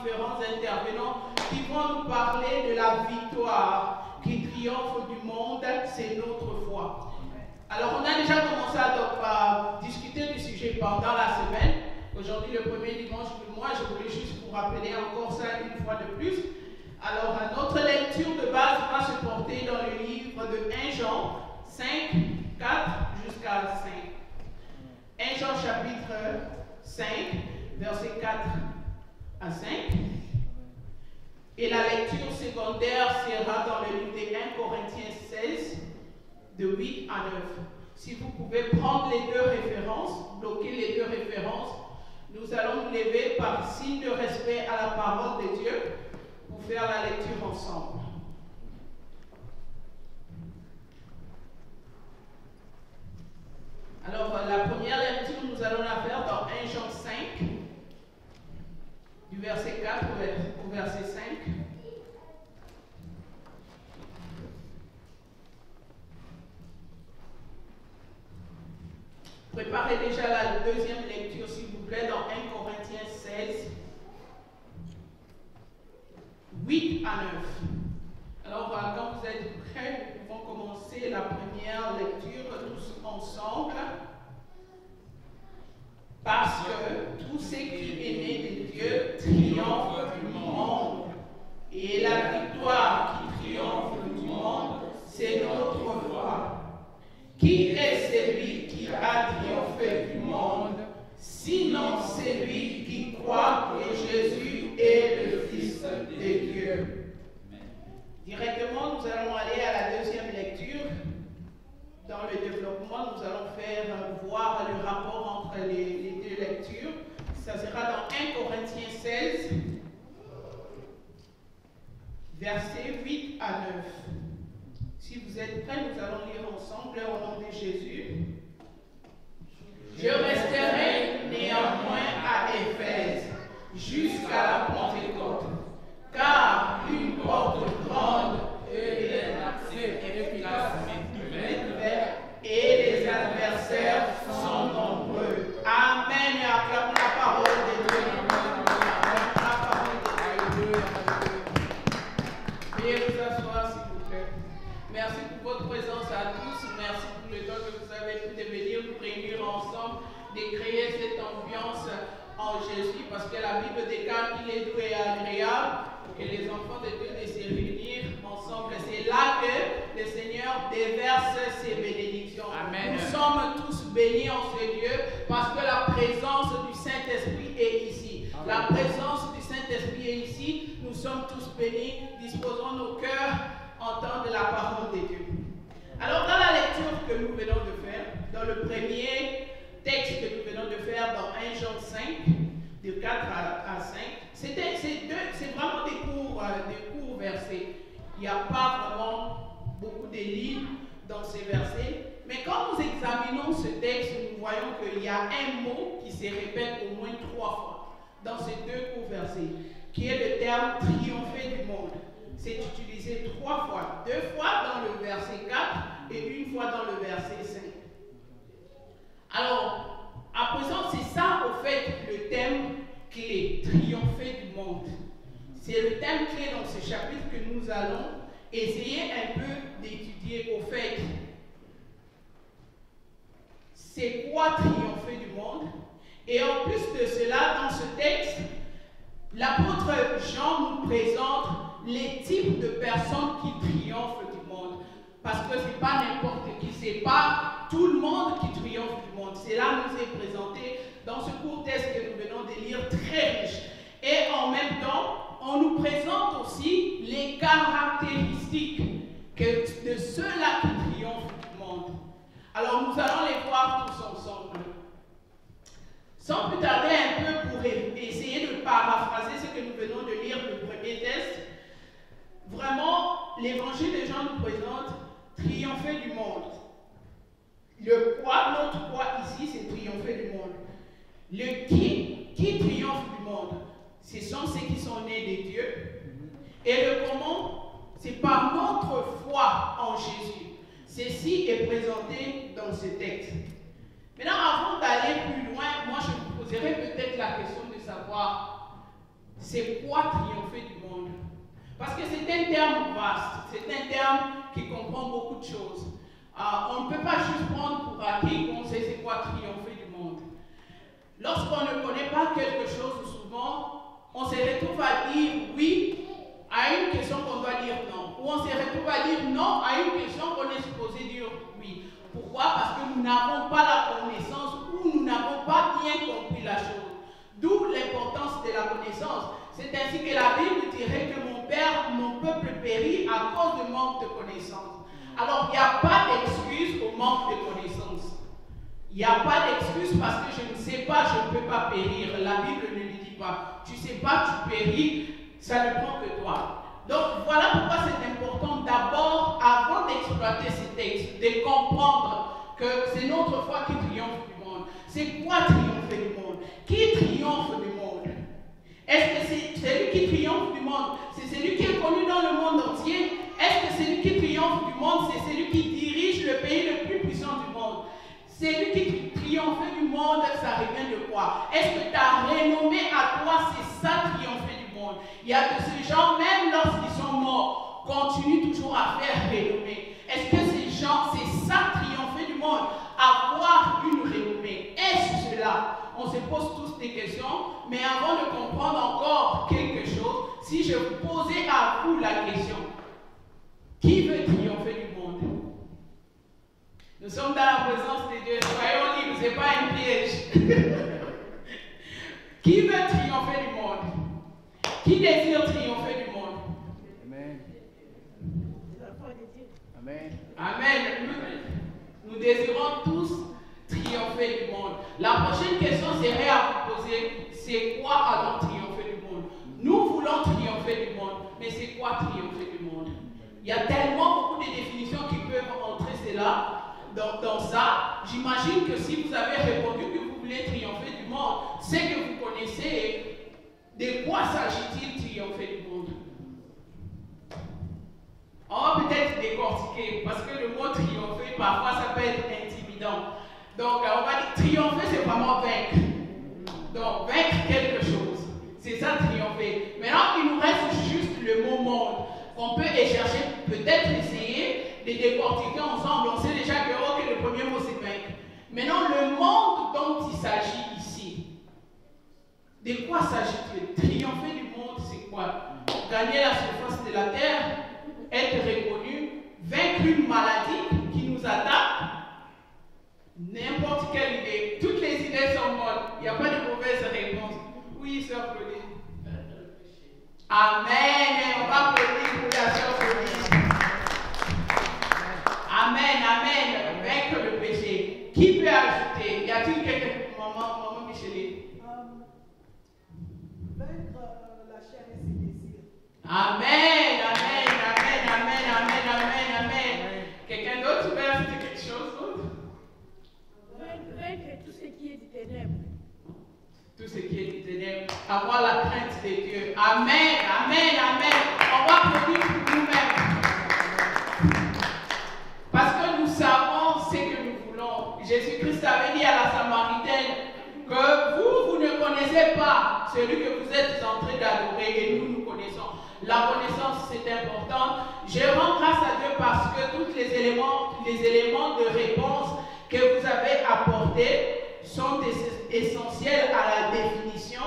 différents intervenants qui vont nous parler de la victoire qui triomphe du monde, c'est notre foi. Alors, on a déjà commencé à discuter du sujet pendant la semaine. Aujourd'hui, le premier dimanche du mois, je voulais juste vous rappeler encore ça une fois de plus. Alors, notre lecture de base va se porter dans le livre de 1 Jean 5, 4 jusqu'à 5. 1 Jean chapitre 5, verset 4 à 5. Et la lecture secondaire sera dans le livre de 1 Corinthiens 16, de 8 à 9. Si vous pouvez prendre les deux références, bloquer les deux références, nous allons nous lever par signe de respect à la parole de Dieu pour faire la lecture ensemble. Alors, la première lecture, nous allons la faire dans 1 Jean 5, du verset 4 au verset 5. Préparez déjà la deuxième lecture, s'il vous plaît, dans 1 Corinthiens 16, 8 à 9. Alors, quand vous êtes prêts, nous pouvons commencer la première lecture tous ensemble. Parce que tout ce qui est né de Dieu triomphe du monde. Et la victoire qui triomphe du monde, c'est notre foi. Qui est celui qui a triomphé du monde, sinon celui qui croit que Jésus est le Fils de Dieu? Directement, nous allons aller à la deuxième lecture. Dans le développement, nous allons faire voir le rapport entre les deux lectures. Ça sera dans 1 Corinthiens 16, versets 8 à 9. Si vous êtes prêts, nous allons lire ensemble au nom de Jésus. Je resterai néanmoins à Éphèse jusqu'à la Pentecôte, car une porte grande et un accès efficace et les adversaires sont nombreux. Amen. Et acclamons la parole de Dieu. La parole de Dieu. Veuillez vous asseoir, s'il vous plaît. Merci pour votre présence à tous. Merci pour le temps que vous avez pu de venir nous réunir ensemble, de créer cette ambiance en Jésus, parce que la Bible déclare qu'il est doux et agréable pour que les enfants de Dieu de se réunir ensemble. C'est là que le Seigneur déverse ses bénédictions. Amen. Nous sommes tous bénis en ce lieu parce que la présence du Saint-Esprit est ici. Amen. La présence du Saint-Esprit est ici. Nous sommes tous bénis. Disposons nos cœurs à entendre la parole de Dieu. Alors, dans la lecture que nous venons de faire, dans le premier texte que nous venons de faire dans 1 Jean 5, de 4 à 5, c'est vraiment des courts versets. Il n'y a pas vraiment beaucoup de lignes dans ces versets. Mais quand nous examinons ce texte, nous voyons qu'il y a un mot qui se répète au moins 3 fois dans ces deux courts versets, qui est le terme triompher du monde. C'est utilisé 3 fois, 2 fois dans le verset 4 et 1 fois dans le verset 5. Alors, à présent, c'est ça au fait le thème clé, triompher du monde. C'est le thème clé dans ce chapitre que nous allons essayer un peu d'étudier au fait. C'est quoi triompher du monde? Et en plus de cela, dans ce texte, l'apôtre Jean nous présente les types de personnes qui triomphent du monde. Parce que ce n'est pas n'importe qui, ce n'est pas tout le monde qui triomphe du monde. Cela nous est présenté dans ce court texte que nous venons de lire, très riche. Et en même temps, on nous présente aussi les caractéristiques de ceux-là qui triomphent du monde. Alors nous allons les voir tous ensemble. Sans plus tarder un peu pour essayer de paraphraser ce que nous venons de lire, le premier texte, vraiment, l'évangile de Jean nous présente triompher du monde. Le quoi, notre quoi ici, c'est triompher du monde. Le qui triomphe du monde, ce sont ceux qui sont nés de Dieu. Et le comment, c'est par notre foi en Jésus. Ceci est présenté dans ce texte. Maintenant, avant d'aller plus loin, moi je vous poserai peut-être la question de savoir, c'est quoi triompher du monde? Parce que c'est un terme vaste, c'est un terme qui comprend beaucoup de choses. On ne peut pas juste prendre pour acquis qu'on sait c'est quoi triompher du monde. Lorsqu'on ne connaît pas quelque chose, souvent, on se retrouve à dire oui à une question qu'on doit dire non. Ou on se retrouve à dire non à une question qu'on est supposé dire oui. Pourquoi? Parce que nous n'avons pas la connaissance ou nous n'avons pas bien compris la chose. D'où l'importance de la connaissance. C'est ainsi que la Bible dirait que mon peuple périt à cause de manque de connaissance. Alors, il n'y a pas d'excuse au manque de connaissance. Il n'y a pas d'excuse parce que je ne sais pas, je ne peux pas périr. La Bible ne le dit pas. Tu ne sais pas, tu péris, ça ne prend que toi. Donc, voilà pourquoi c'est important d'abord, avant d'exploiter ces textes, de comprendre que c'est notre foi qui triomphe du monde. C'est quoi triompher du monde? Qui triomphe du monde? Est-ce que c'est celui qui triomphe du monde? C'est celui qui est connu dans le monde entier? Est-ce que celui qui triomphe du monde, c'est celui qui dirige le pays le plus puissant du monde? Celui qui triomphe du monde, ça revient de quoi? Est-ce que ta renommée à toi, c'est ça triompher du monde? Il y a de ces gens, même lorsqu'ils sont morts, continuent toujours à faire renommée. Est-ce que ces gens, c'est ça triompher du monde? Avoir une renommée. Est-ce cela? On se pose tous des questions, mais avant de comprendre encore quelque chose, si je vous posais à vous la question, qui veut triompher du monde? Nous sommes dans la présence de Dieu, soyons libres, ce n'est pas un piège. Qui veut triompher du monde? Qui désire triompher du monde? Amen. Amen. Amen. Nous désirons tous triompher du monde. La prochaine question serait à vous poser, c'est quoi alors triompher du monde? Nous voulons triompher du monde, mais c'est quoi triompher du monde? Il y a tellement beaucoup de définitions qui peuvent entrer cela. Dans ça, j'imagine que si vous avez répondu que vous voulez triompher du monde, c'est que vous connaissez de quoi s'agit-il triompher du monde. On va peut-être décortiquer, parce que le mot triompher, parfois ça peut être intimidant. Donc on va dire triompher, c'est vraiment vaincre. Donc vaincre quelque chose, c'est ça triompher. Maintenant, il nous reste juste le mot monde, qu'on peut chercher, peut-être essayer de décortiquer ensemble. On sait déjà que le premier mot c'est vaincre. Maintenant, le monde dont il s'agit ici, de quoi s'agit-il? Triompher du monde, c'est quoi? Gagner la surface de la terre, être reconnu, vaincre une maladie qui nous attaque, n'importe quelle idée. Toutes les idées sont bonnes. Il n'y a pas de mauvaise réponse. Oui, sœur Claudine. Amen. On va applaudir pour la sœur Claudine. Amen, amen. Vaincre le péché. Qui peut ajouter? Y a-t-il quelqu'un? Maman Micheline. Vaincre la chair et ses désirs. Amen, amen, amen, amen, amen, amen, amen. Quelqu'un d'autre peut ajouter quelque chose d'autre? Vaincre tout ce qui est du ténèbre. Tout ce qui est du ténèbre. Avoir la crainte de Dieu. Amen, amen, amen. On va applaudir pour nous-mêmes. Parce que nous savons ce que nous voulons. Jésus-Christ avait dit à la Samaritaine que vous ne connaissez pas celui que vous êtes en train d'adorer et nous connaissons. La connaissance, c'est important. Je rends grâce à Dieu parce que tous les éléments de réponse que vous avez apportés sont essentiels à la définition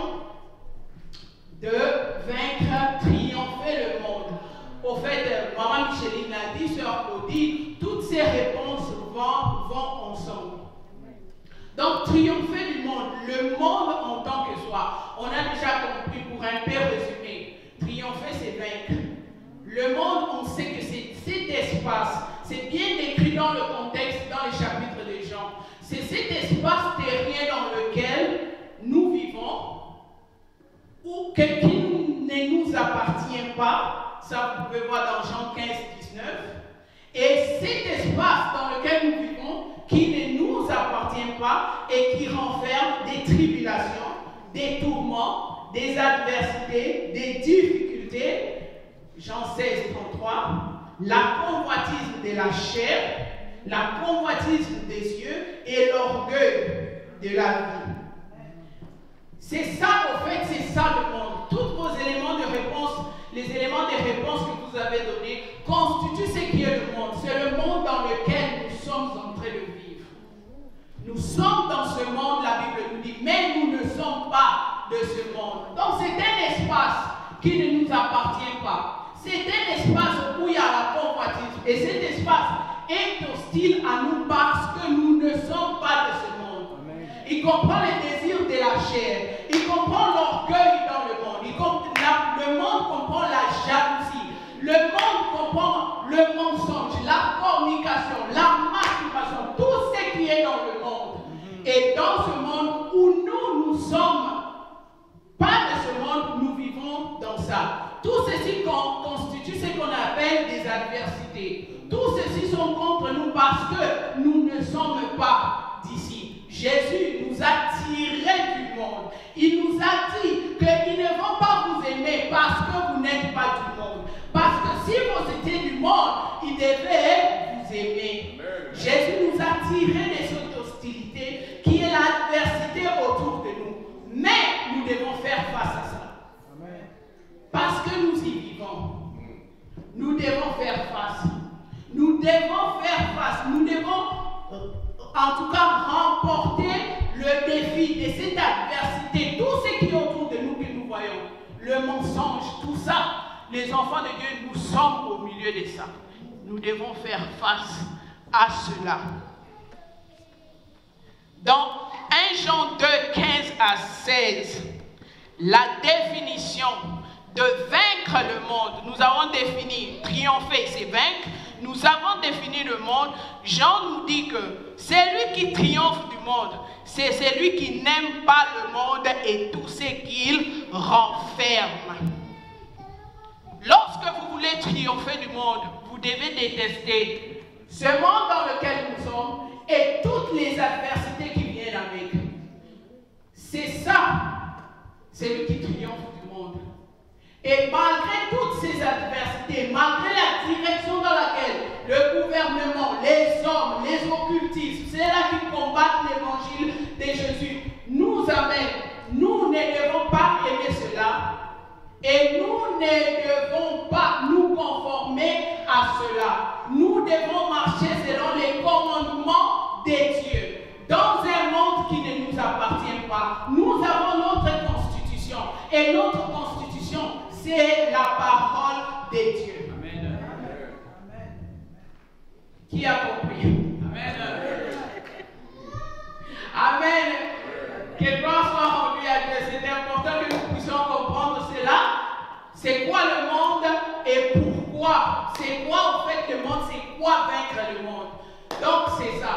de vaincre, triompher le monde. Au fait, Maman Micheline l'a dit, sœur Claudie, toutes ces réponses vont ensemble. Donc, triompher du monde, le monde en tant que soi, on a déjà compris pour un peu résumer. Triompher, c'est vaincre. Le monde, on sait que c'est cet espace, c'est bien décrit dans le contexte, dans les chapitres des gens. C'est cet espace terrien dans lequel nous vivons, ou qui ne nous appartient pas. Ça, vous pouvez voir dans Jean 15, 19. Et cet espace dans lequel nous vivons, qui ne nous appartient pas et qui renferme des tribulations, des tourments, des adversités, des difficultés. Jean 16, 33. La convoitise de la chair, la convoitise des yeux et l'orgueil de la vie. C'est ça, au fait, c'est ça le monde. Toutes vos qui ne nous appartient pas. C'est un espace où il y a la convoitise. Et cet espace est hostile à nous parce que nous ne sommes pas de ce monde. Amen. Il comprend les désirs de la chair. Il comprend l'orgueil dans le monde. Le monde comprend la jalousie. Le monde comprend le mensonge, la fornication, la masturbation, tout ce qui est dans le monde. Et dans ce monde où nous sommes pas de ce monde, nous vivons dans ça. Tout ceci constitue ce qu'on appelle des adversités. Tout ceci sont contre nous parce que nous ne sommes pas d'ici. Jésus nous a tirés du monde. Il nous a dit qu'ils ne vont pas vous aimer parce que vous n'êtes pas du monde. Parce que si vous étiez du monde, ils devaient vous aimer. Amen. Jésus nous a tirés de cette hostilité qui est l'adversité autour de nous. Mais nous devons faire face à ça. Amen. Parce que nous y vivons. Nous devons faire face. Nous devons faire face. Nous devons en tout cas remporter le défi de cette adversité. Tout ce qui est autour de nous que nous voyons. Le mensonge, tout ça. Les enfants de Dieu, nous sommes au milieu de ça. Nous devons faire face à cela. Dans 1 Jean 2, 15 à 16, la définition de vaincre le monde, nous avons défini triompher, c'est vaincre. Nous avons défini le monde. Jean nous dit que celui qui triomphe du monde, c'est celui qui n'aime pas le monde et tout ce qu'il renferme. Lorsque vous voulez triompher du monde, vous devez détester ce monde dans lequel nous sommes et toutes les adversités qui viennent avec. C'est ça, celui qui triomphe du monde. Et malgré toutes ces adversités, malgré la direction dans laquelle le gouvernement, les hommes, les occultistes, c'est là qui combattent l'évangile de Jésus, nous amènent, nous ne devons pas aimer cela. Et nous ne devons pas nous conformer à cela. Nous devons marcher selon les commandements des dieux. Dans un monde qui ne nous appartient pas, nous avons notre constitution. Et notre constitution, c'est la parole des dieux. Amen. Amen. Qui a compris? Amen. Amen. Que gloire soit rendue à Dieu. C'est important que nous puissions comprendre cela. C'est quoi le monde et pourquoi? C'est quoi en fait le monde? C'est quoi vaincre le monde? Donc c'est ça.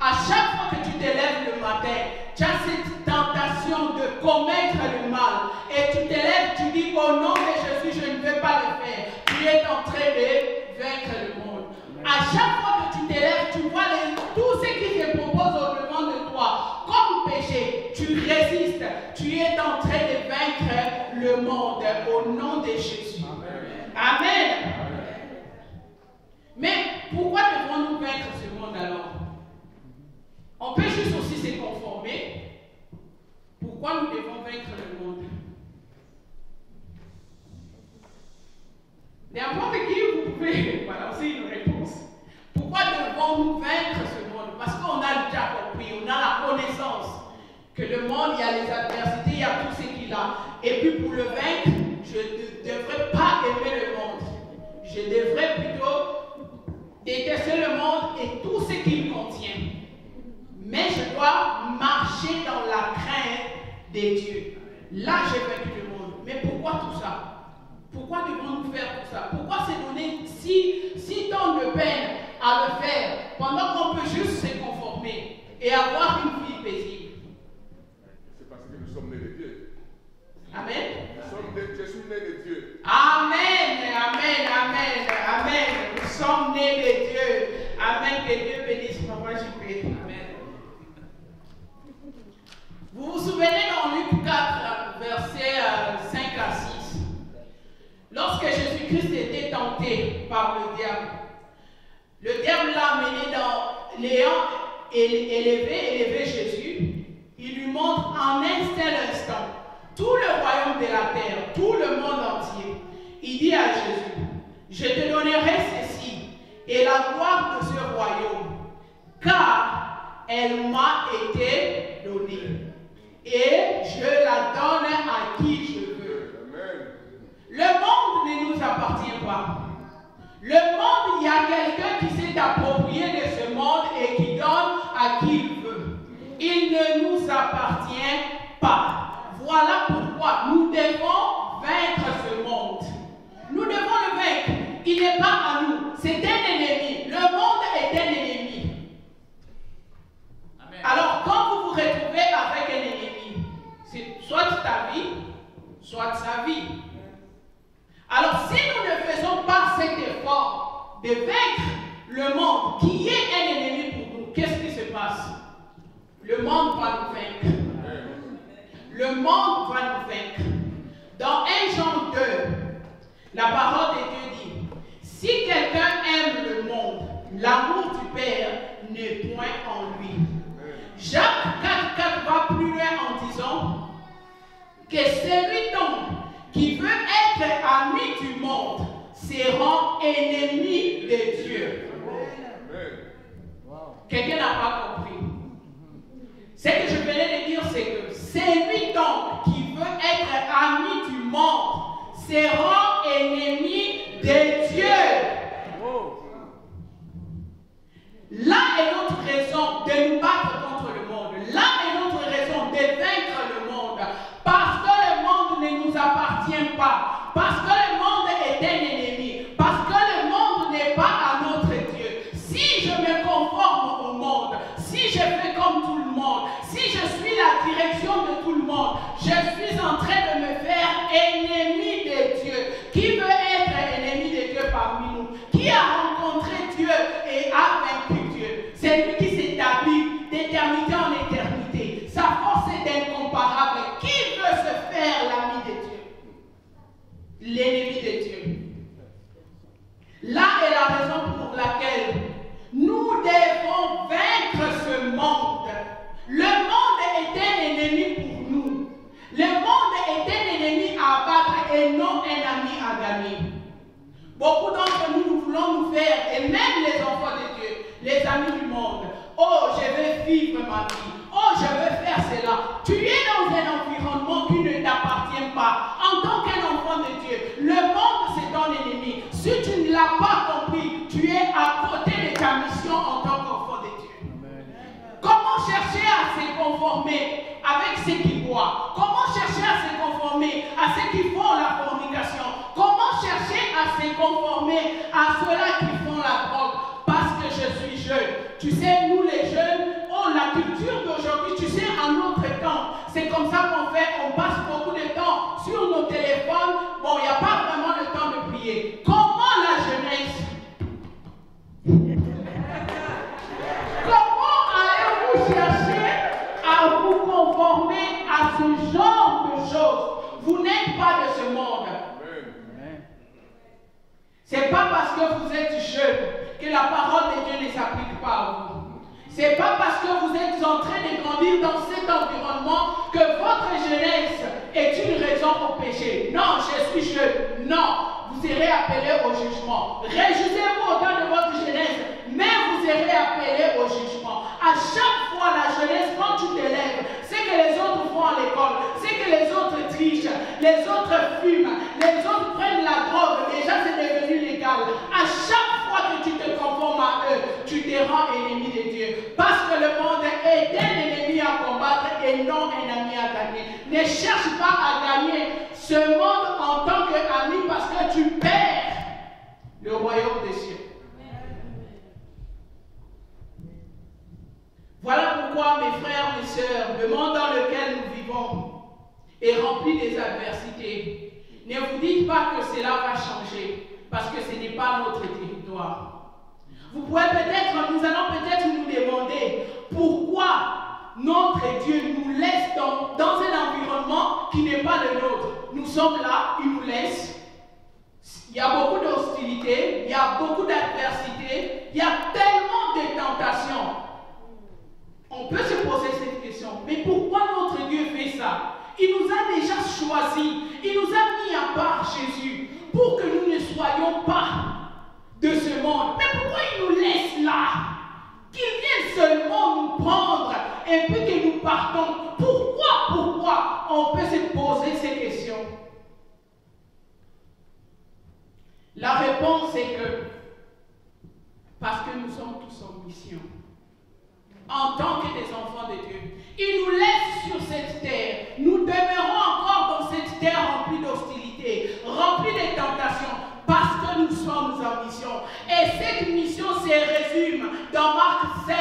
À chaque fois que tu te lèves le matin, tu as cette tentation de commettre le mal. Et tu te lèves, tu dis au nom de Jésus, je ne vais pas le faire. Tu es en train de vaincre le monde. À chaque fois que tu te lèves, tu vois tout ce qui se propose au-devant de toi comme péché. Tu résistes. Tu es en train de vaincre le monde au nom de Jésus. Amen. Amen. Mais pourquoi devons-nous vaincre ce monde alors? On peut juste aussi se conformer. Pourquoi nous devons vaincre le monde? N'importe qui, vous pouvez balancer une réponse. Pourquoi devons-nous vaincre ce monde? Parce qu'on a déjà compris, on a la connaissance que le monde, il y a les adversités, il y a tout ce qu'il a. Et puis pour le vaincre, je ne devrais pas aimer le monde. Je devrais plutôt détester le monde et tout ce qu'il contient. Mais je dois marcher dans la crainte des dieux. Là, j'ai vaincu le monde. Mais pourquoi tout ça? Pourquoi devons-nous faire tout ça? Pourquoi se donner si tant de peine à le faire pendant qu'on peut juste se conformer et avoir une vie paisible? C'est parce que nous sommes nés de Dieu. Amen. Je suis né de Dieu. Amen, amen, amen, amen. Nous sommes nés de Dieu. Amen. Que Dieu bénisse Papa JP. Amen. Vous vous souvenez dans Luc 4, versets 5 à 6, lorsque Jésus-Christ était tenté par le diable l'a amené dans l'ayant élevé Jésus. Il lui montre en un seul instant tout le royaume de la terre, tout le monde entier. Il dit à Jésus, je te donnerai ceci et la gloire de ce royaume, car elle m'a été donnée. Et je la donne à qui je veux. Amen. Le Le monde, il y a quelqu'un qui s'est approprié de ce monde et qui donne à qui il veut. Il ne nous appartient pas. Voilà pourquoi nous devons vaincre ce monde. Nous devons le vaincre. Il n'est pas à nous. C'est un ennemi. Le monde est un ennemi. Amen. Alors, quand vous vous retrouvez avec un ennemi, c'est soit ta vie, soit sa vie. Alors, si nous ne faisons pas cet effort de vaincre le monde qui est un ennemi pour nous, qu'est-ce qui se passe? Le monde va nous vaincre. Le monde va nous vaincre. Dans 1 Jean 2, la parole de Dieu dit, si quelqu'un aime le monde, l'amour du Père n'est point en lui. Jacques 4,4 va plus loin en disant que celui donc qui veut être ami du monde se rend ennemi de Dieu. Quelqu'un n'a pas compris. Ce que je venais de dire, c'est que celui donc qui veut être ami du monde se rend ennemi de Dieu. Là est notre raison de nous battre contre le monde. Là est notre raison de vaincre le monde. Parce que le monde ne nous appartient pas. Parce que le monde est un ennemi. Parce que le monde n'est pas à notre Dieu. Si je me conforme au monde, si je fais comme tout le monde, si je suis la direction de tout le monde, je suis en train de me faire ennemi de Dieu. Qui veut être ennemi de Dieu parmi nous? Qui a rencontré Dieu et a vaincu Dieu? C'est lui qui s'établit d'éternité en éternité. Sa force est incomparable. Qui veut se faire l'ami de Dieu? L'ennemi de Dieu. Là est la raison pour laquelle nous devons vaincre ce monde. Le monde est un ennemi pour nous. Le monde est un ennemi à abattre et non un ami à gagner. Beaucoup d'entre nous, nous voulons nous faire, et même les enfants de Dieu, les amis du monde. Oh, je vais vivre ma vie. Oh, je veux faire cela. Tu es dans un environnement qui ne t'appartient pas. En tant qu'un enfant de Dieu, le monde c'est ton ennemi. Si tu ne l'as pas compris, tu es à côté de ta mission en tant qu'enfant de Dieu. Amen. Comment chercher à se conformer avec ceux qui boivent? Comment chercher à se conformer à ceux qui font la fornication? Comment chercher à se conformer à ceux-là qui font la drogue? Parce que je suis jeune. Tu sais, nous les jeunes, oh, la culture d'aujourd'hui, tu sais, en notre temps, c'est comme ça qu'on fait, on passe beaucoup de temps sur nos téléphones. Bon, il n'y a pas vraiment le temps de prier. Comment la jeunesse? Comment allez-vous chercher à vous conformer à ce genre de choses? Vous n'êtes pas de ce monde. C'est pas parce que vous êtes jeune que la parole de Dieu ne s'applique pas à vous. C'est pas parce que vous êtes en train de grandir dans cet environnement que votre jeunesse est une raison au péché. Non, je suis jeune. Non, vous serez appelé au jugement. Réjouissez-vous au temps de votre jeunesse, mais vous serez appelé au jugement. À chaque fois, la jeunesse, quand tu te lèves, c'est que les autres vont à l'école, c'est que les autres trichent, les autres fument, les autres prennent la drogue. Déjà, c'est devenu légal. À chaque fois que tu te conformes à eux, tu te rends ennemi de Dieu. Parce que le monde est un ennemi à combattre et non un ami à gagner. Ne cherche pas à gagner ce monde en tant qu'ami parce que tu perds le royaume des cieux. Voilà pourquoi, mes frères, mes sœurs, le monde dans lequel nous vivons est rempli des adversités. Ne vous dites pas que cela va changer parce que ce n'est pas notre territoire. Vous pouvez peut-être, nous allons peut-être nous demander pourquoi notre Dieu nous laisse dans un environnement qui n'est pas le nôtre. Nous sommes là, il nous laisse. Il y a beaucoup d'hostilité, il y a beaucoup d'adversité, il y a tellement de tentations. On peut se poser cette question, mais pourquoi notre Dieu fait ça? Il nous a déjà choisis, il nous a mis à part Jésus pour que nous ne soyons pas de ce monde. Mais pourquoi il nous laisse là? Qu'il vienne seulement nous prendre et puis que nous partons. Pourquoi? On peut se poser ces questions. La réponse est que en tant que des enfants de Dieu. Il nous laisse sur cette terre. Nous demeurons encore dans cette terre remplie d'hostilité, remplie de tentations, parce que nous sommes en mission. Et cette mission se résume dans Marc 16,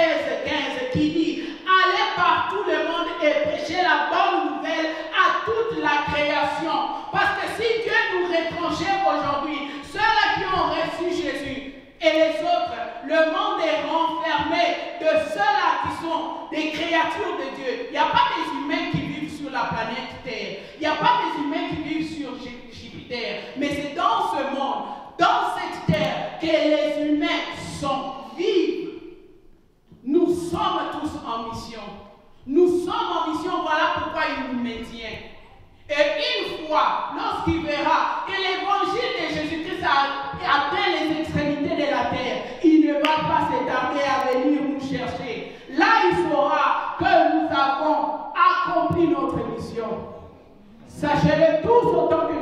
15, qui dit: allez par tout le monde et prêchez la bonne nouvelle à toute la création. Parce que si Dieu nous retranchait aujourd'hui, ceux-là qui ont reçu Jésus et les autres, le monde est renfermé de ceux-là qui sont des créatures de Dieu. Il n'y a pas des humains qui vivent sur la planète Terre. Il n'y a pas des humains qui vivent sur Jupiter. Mais c'est dans ce monde, dans cette terre, que les humains sont vivants. Nous sommes tous en mission. Nous sommes en mission, voilà pourquoi il nous maintient. Et une fois, lorsqu'il verra que l'évangile de Jésus-Christ a atteint les extrémités de la terre, il ne va pas s'attarder à venir nous chercher. Là, il saura que nous avons accompli notre mission. Sachez-le tous autant que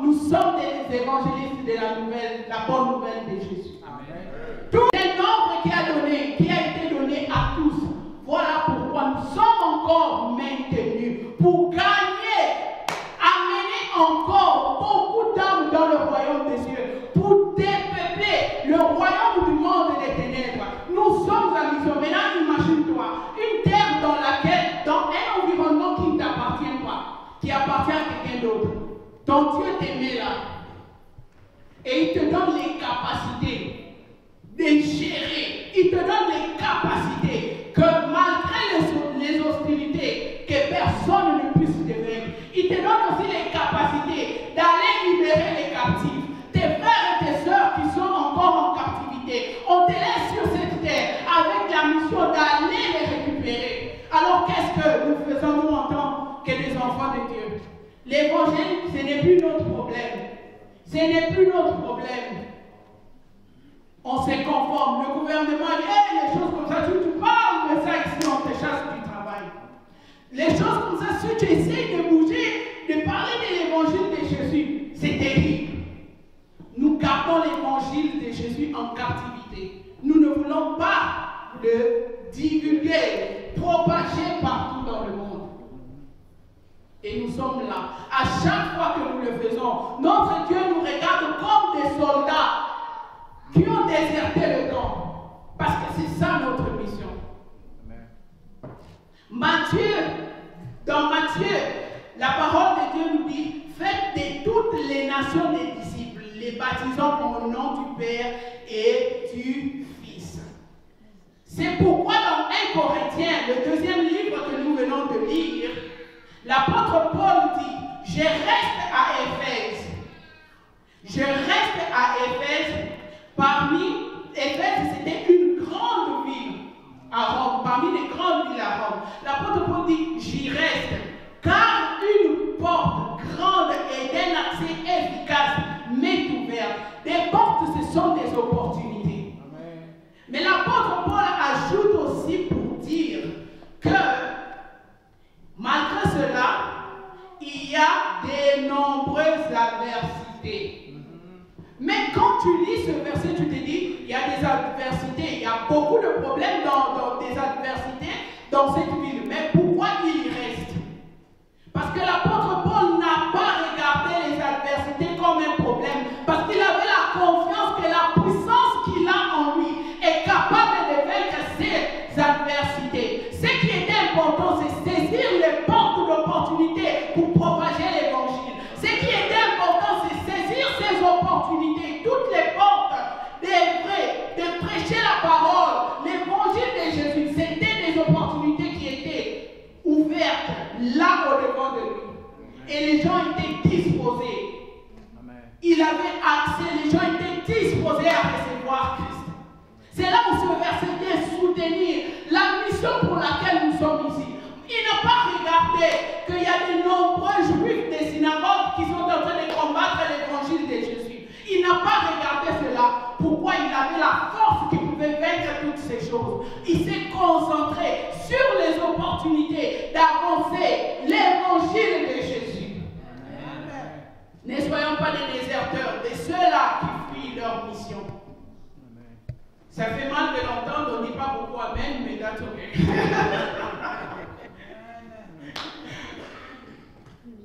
nous sommes des évangélistes de la bonne nouvelle de Jésus. Amen. Tout le nombre qui a été donné à tous. Voilà pourquoi nous sommes encore maintenus pour gagner, amener encore beaucoup d'âmes dans le royaume des cieux, pour dépeupler le royaume du monde des ténèbres. Nous sommes en mission. Maintenant, imagine-toi, une terre dans un environnement qui ne t'appartient pas, qui appartient à quelqu'un d'autre. Ton Dieu t'aimait là. Et il te donne les capacités de gérer. Il te donne les capacités que malgré les hostilités, que personne ne puisse te vaincre. Il te donne aussi les capacités d'aller libérer les captifs. Tes frères et tes sœurs qui sont encore en captivité. On te laisse sur cette terre avec la mission d'aller les récupérer. Alors qu'est-ce que nous faisons nous en tant que des enfants de Dieu? L'évangile, ce n'est plus notre problème. Ce n'est plus notre problème. On se conforme. Le gouvernement dit hey, les choses comme ça, tu parles de ça ici, on te chasse du travail. Les choses comme ça, si tu essaies de bouger, de parler de l'évangile de Jésus, c'est terrible. Nous gardons l'évangile de Jésus en captivité. Nous ne voulons pas le divulguer, propager partout dans le monde. Et nous sommes là. À chaque fois que nous le faisons, notre Dieu nous regarde comme des soldats qui ont déserté le camp. Parce que c'est ça notre mission. Dans Matthieu, la parole de Dieu nous dit: faites de toutes les nations des disciples, les baptisant au nom du Père et du Fils. C'est pourquoi dans 1 Corinthiens, le deuxième livre que nous venons de lire, l'apôtre Paul dit: je reste à Éphèse. Je reste à Éphèse. Éphèse, c'était une grande ville à Rome, parmi les grandes villes à Rome. L'apôtre Paul dit: j'y reste, car une porte grande et d'un accès efficace m'est ouverte. Des portes, ce sont des opportunités. Amen. Mais l'apôtre Paul ajoute aussi pour dire que malgré cela, il y a de nombreuses adversités. Mais quand tu lis ce verset, tu te dis, il y a des adversités, il y a beaucoup de problèmes dans des adversités dans cette ville. Mais pourquoi il y reste? Parce que l'apôtre Paul n'a pas regardé les adversités comme un problème. Parce qu'il avait la confiance que la puissance qu'il a en lui est capable de vaincre ces adversités. Ce qui était important, c'est saisir les portes d'opportunité pour propager l'évangile. Ce qui était important, c'est saisir ces opportunités, toutes les portes des vrais, de prêcher la parole, l'évangile de Jésus. C'était des opportunités qui étaient ouvertes là au-devant de lui. Et les gens étaient disposés. Amen. Il avait accès, les gens étaient disposés à recevoir Christ. C'est là où ce verset vient soutenir la mission pour laquelle nous sommes ici. Il n'a pas regardé qu'il y a de nombreux juifs des synagogues qui sont en train de combattre l'évangile de Jésus. Il n'a pas regardé cela. Pourquoi il avait la force qui pouvait vaincre toutes ces choses. Il s'est concentré sur les opportunités d'avancer l'évangile de Jésus. Amen. Ne soyons pas des déserteurs, de ceux-là qui fuient leur mission. Amen. Ça fait mal de l'entendre, on ne dit pas beaucoup amen, mais that's okay.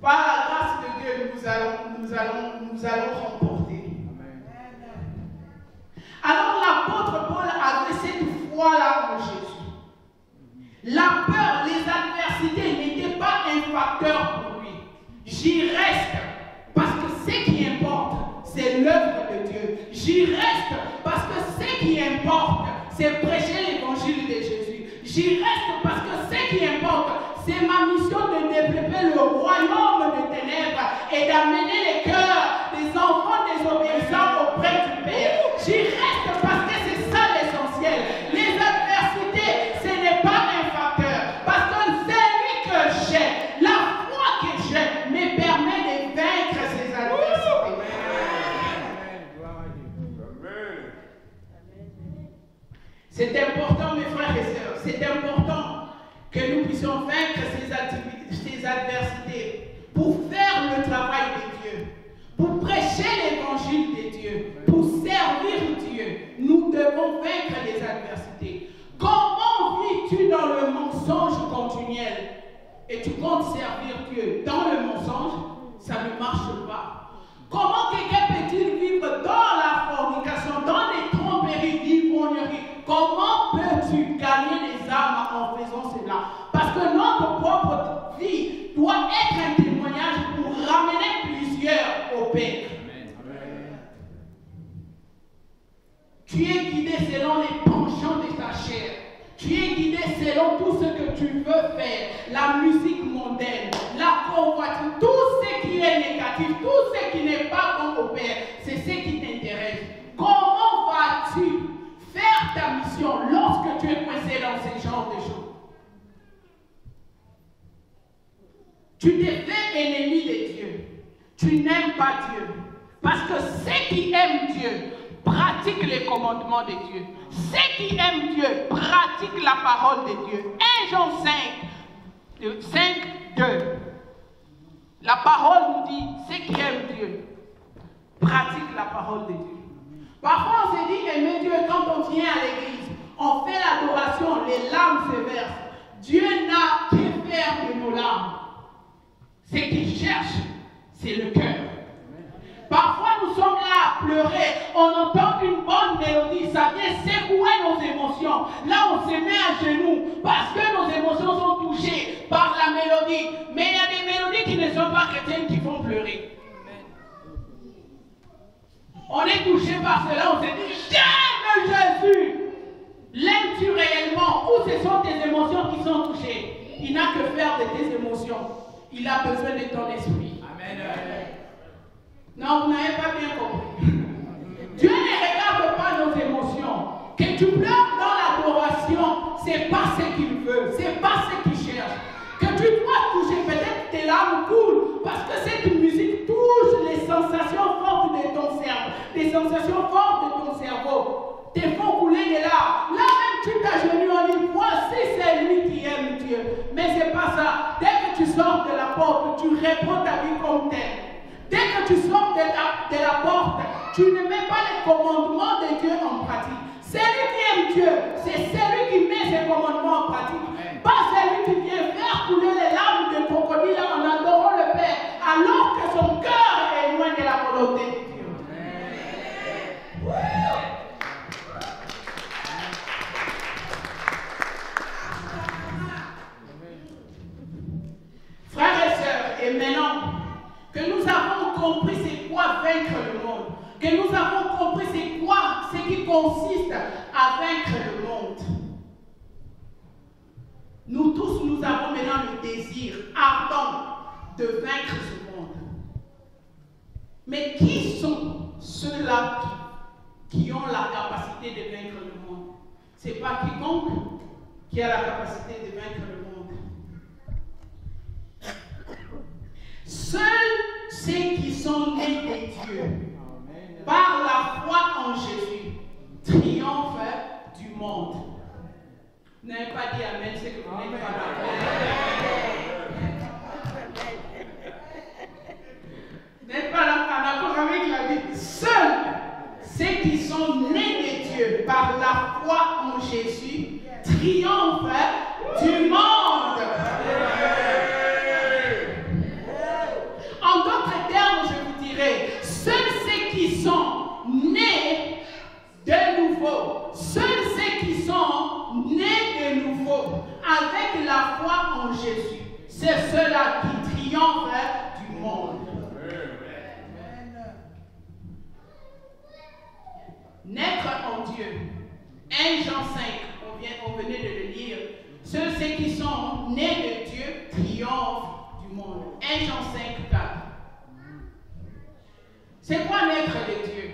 Par la grâce de Dieu, nous allons remporter. Alors l'apôtre Paul avait cette foi-là en Jésus. La peur, les adversités n'étaient pas un facteur pour lui. J'y reste parce que ce qui importe, c'est l'œuvre de Dieu. J'y reste parce que ce qui importe, c'est prêcher l'évangile de Jésus. J'y reste parce que ce qui importe, c'est ma mission de développer le royaume des ténèbres et d'amener les cœurs des enfants désobéissants auprès du Père. J'y reste parce que c'est ça l'essentiel. Les adversités, ce n'est pas un facteur. Parce que celui que j'ai, la foi que j'ai, me permet de vaincre ces adversités. C'est important, mes frères et sœurs, c'est important que nous puissions vaincre ces adversités pour faire le travail de Dieu, pour prêcher l'évangile de Dieu, pour servir Dieu. Nous devons vaincre les adversités. Comment vis-tu dans le mensonge continuel et tu comptes servir Dieu dans le mensonge? Ça ne marche pas. Comment quelqu'un peut-il vivre dans la fornication, dans les tromperies, l'ivrognerie? Comment peux-tu gagner les âmes en faisant cela? Parce que notre propre vie doit être un témoignage pour ramener plusieurs au Père. Amen. Tu es guidé selon les penchants de ta chair. Tu es guidé selon tout ce que tu veux faire. La musique mondaine, la convoitise, tout ce qui est négatif, tout ce qui n'est pas bon au Père, c'est ce qui t'intéresse. Comment vas-tu faire ta mission lorsque tu es coincé dans ce genre de choses? Tu te fais ennemi de Dieu. Tu n'aimes pas Dieu. Parce que ceux qui aiment Dieu pratiquent les commandements de Dieu. Ceux qui aiment Dieu pratiquent la parole de Dieu. 1 Jean 5, 2. La parole nous dit, ceux qui aiment Dieu pratiquent la parole de Dieu. Parfois on se dit aimer Dieu quand on vient à l'église. On fait l'adoration, les larmes se versent. Dieu n'a que faire de nos larmes. Ce qu'il cherche, c'est le cœur. Parfois nous sommes là à pleurer, on entend une bonne mélodie, ça vient secouer nos émotions. Là on se met à genoux parce que nos émotions sont touchées par la mélodie. Mais il y a des mélodies qui ne sont pas chrétiennes qui font pleurer. On est touché par cela, on se dit j'aime Jésus. L'aimes-tu réellement ou ce sont tes émotions qui sont touchées? Il n'a que faire de tes émotions. Il a besoin de ton esprit. Amen. Non, vous n'avez pas bien compris. Dieu ne regarde pas nos émotions. Que tu pleures dans l'adoration, ce n'est pas ce qu'il veut, ce n'est pas ce qu'il cherche. Que tu dois toucher, peut-être tes larmes coulent, parce que cette musique touche les sensations fortes de ton cerveau. Les sensations fortes de ton cerveau te font couler des larmes. Là même tu t'agenouilles, on dit, voici c'est lui qui aime Dieu. Mais ce n'est pas ça. Dès que tu sors de la porte, tu reprends ta vie comme telle. Dès que tu sors de la porte, tu ne mets pas les commandements de Dieu en pratique. Celui qui aime Dieu, c'est celui qui met ses commandements en pratique. Amen. Pas celui qui vient faire couler les larmes de crocodile en adorant le Père, alors que son cœur est loin de la volonté de Dieu. Frères et sœurs, et maintenant que nous avons compris c'est quoi vaincre le monde, que nous avons compris c'est quoi ce qui consiste à vaincre le monde, nous tous nous avons maintenant le désir ardent de vaincre ce monde. Mais qui sont ceux-là qui ont la capacité de vaincre le monde? Ce n'est pas quiconque qui a la capacité de vaincre le monde. Seuls ceux qui sont nés de Dieu, par la foi en Jésus, triomphent du monde. Vous n'avez pas dit Amen, c'est que vous n'êtes pas d'accord. Vous n'êtes pas d'accord avec la Bible. Seuls ceux qui sont nés de Dieu, par la en Jésus triomphe du monde. En d'autres termes, je vous dirais, seuls ceux qui sont nés de nouveau, seuls ceux qui sont nés de nouveau avec la foi en Jésus, c'est ceux-là qui triomphent du monde. Naître en Dieu. 1 Jean 5, on venait de le lire. Ceux qui sont nés de Dieu triomphent du monde. 1 Jean 5, 4. C'est quoi naître de Dieu?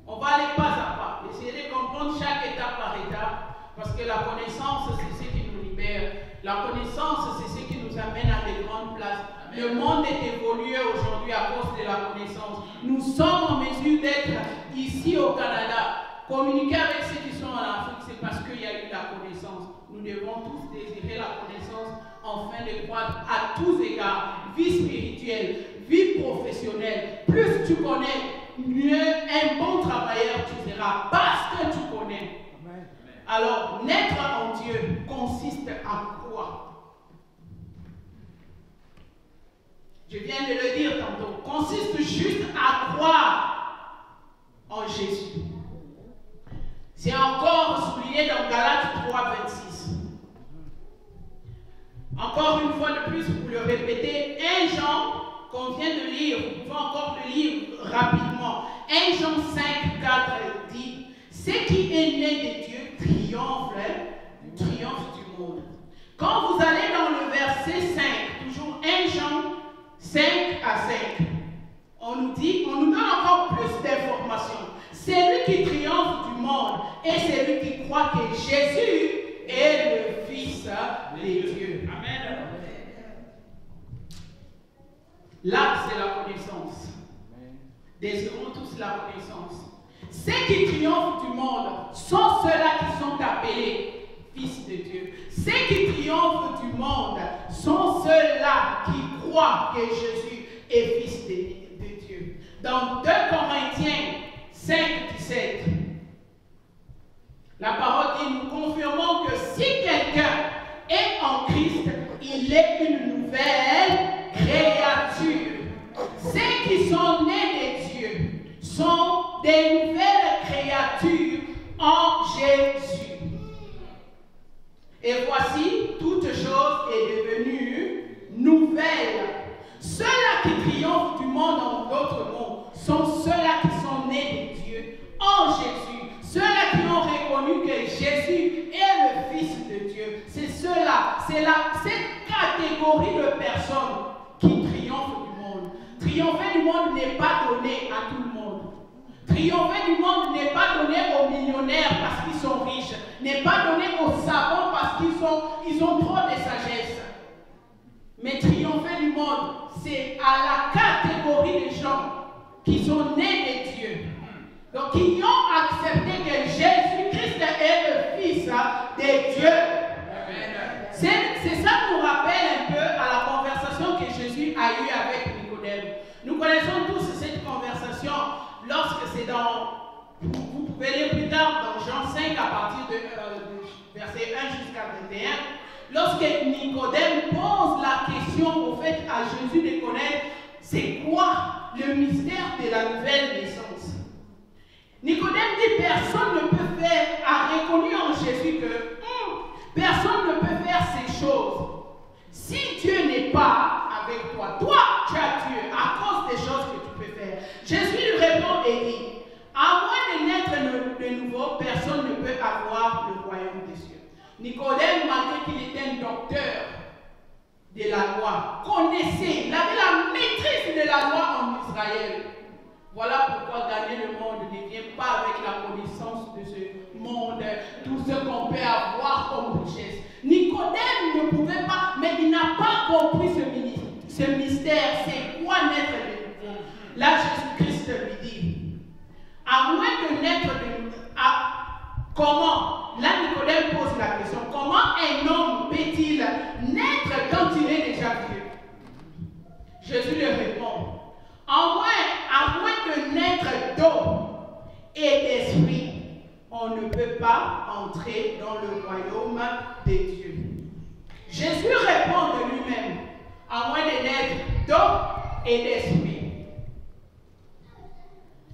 On va aller pas à pas. Essayer de comprendre chaque étape par étape. Parce que la connaissance, c'est ce qui nous libère. La connaissance, c'est ce qui nous amène à des grandes places. Le monde est évolué aujourd'hui à cause de la connaissance. Nous sommes en mesure d'être ici au Canada. Communiquer avec ceux qui sont en Afrique, c'est parce qu'il y a eu la connaissance. Nous devons tous désirer la connaissance afin de croître à tous égards. Vie spirituelle, vie professionnelle. Plus tu connais, mieux un bon travailleur tu seras. Parce que tu connais. Alors, naître en Dieu consiste à quoi? Je viens de le dire tantôt. Consiste juste à croire en Jésus. C'est encore souligné dans Galates 3, 26. Encore une fois de plus, pour le répéter, 1 Jean qu'on vient de lire, vous pouvez encore le lire rapidement. 1 Jean 5, 4 dit, ce qui est né de Dieu triomphe du monde. Quand vous allez dans le verset 5, toujours 1 Jean 5 à 5, on nous donne encore plus d'informations. C'est lui qui triomphe du monde et c'est lui qui croit que Jésus est le Fils de Dieu. Amen. Là, c'est la connaissance. Désirons tous la connaissance. Ceux qui triomphent du monde sont ceux-là qui sont appelés fils de Dieu. Ceux qui triomphent du monde sont ceux-là qui croient que Jésus est fils de Dieu. Dans 2 Corinthiens 5, 17, la parole dit, nous confirmons que si quelqu'un est en Christ, il est une nouvelle créature. Ceux qui sont nés de Dieu sont des nouvelles créatures en Jésus. Et voici, toute chose est devenue nouvelle. Ceux-là qui triomphent du monde en d'autres mots sont ceux-là qui sont nés de Dieu en Jésus. Ceux-là qui ont reconnu que Jésus est le Fils de Dieu. C'est ceux-là, c'est cette catégorie de personnes qui triomphent du monde. Triompher du monde n'est pas donné à tout le monde. Triompher du monde n'est pas donné aux millionnaires parce qu'ils sont riches, n'est pas donné aux savants parce qu'ils ont trop de sagesse. Mais triompher du monde, c'est à la catégorie des gens qui sont nés de Dieu. Donc, qui ont accepté que Jésus-Christ est le Fils de Dieu. C'est ça qui nous rappelle un peu à la conversation que Jésus a eue avec Nicodème. Nous connaissons tous cette conversation lorsque c'est dans, vous pouvez lire plus tard dans Jean 5 à partir de verset 1 jusqu'à 21, lorsque Nicodème pose la question au fait à Jésus de connaître c'est quoi le mystère de la nouvelle naissance. Nicodème dit personne ne peut faire, a reconnu en Jésus que personne ne peut faire ces choses si Dieu n'est pas avec toi. Toi, tu as Dieu à cause des choses que tu peux faire. Jésus lui répond et dit, à moins de naître de nouveau, personne ne peut avoir le royaume des cieux. Nicodème, malgré qu'il était un docteur de la loi, connaissait, il avait la maîtrise de la loi en Israël. Voilà pourquoi gagner le monde ne vient pas avec la connaissance de ce monde, tout ce qu'on peut avoir comme richesse. Nicodème ne pouvait pas, mais il n'a pas compris ce mystère. C'est quoi naître de nouveau? Là, Jésus-Christ lui dit, à moins de naître de nouveau, comment? Là, Nicodème pose la question, comment un homme peut-il naître quand il est déjà vieux? Jésus lui répond, à moins de naître d'eau et d'esprit, on ne peut pas pas entrer dans le royaume des dieux. Jésus répond de lui-même, à moins de naître d'eau et d'esprit.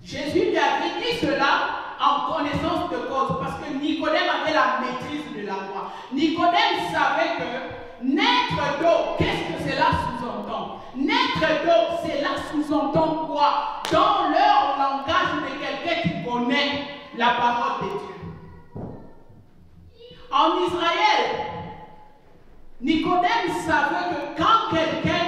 Jésus lui avait dit cela en connaissance de cause, parce que Nicodème avait la maîtrise de la loi. Nicodème savait que naître d'eau, qu'est-ce que cela sous-entend? Naître d'eau, cela sous-entend quoi? Dans leur langage de quelqu'un qui connaît la parole de Dieu. En Israël, Nicodème savait que quand quelqu'un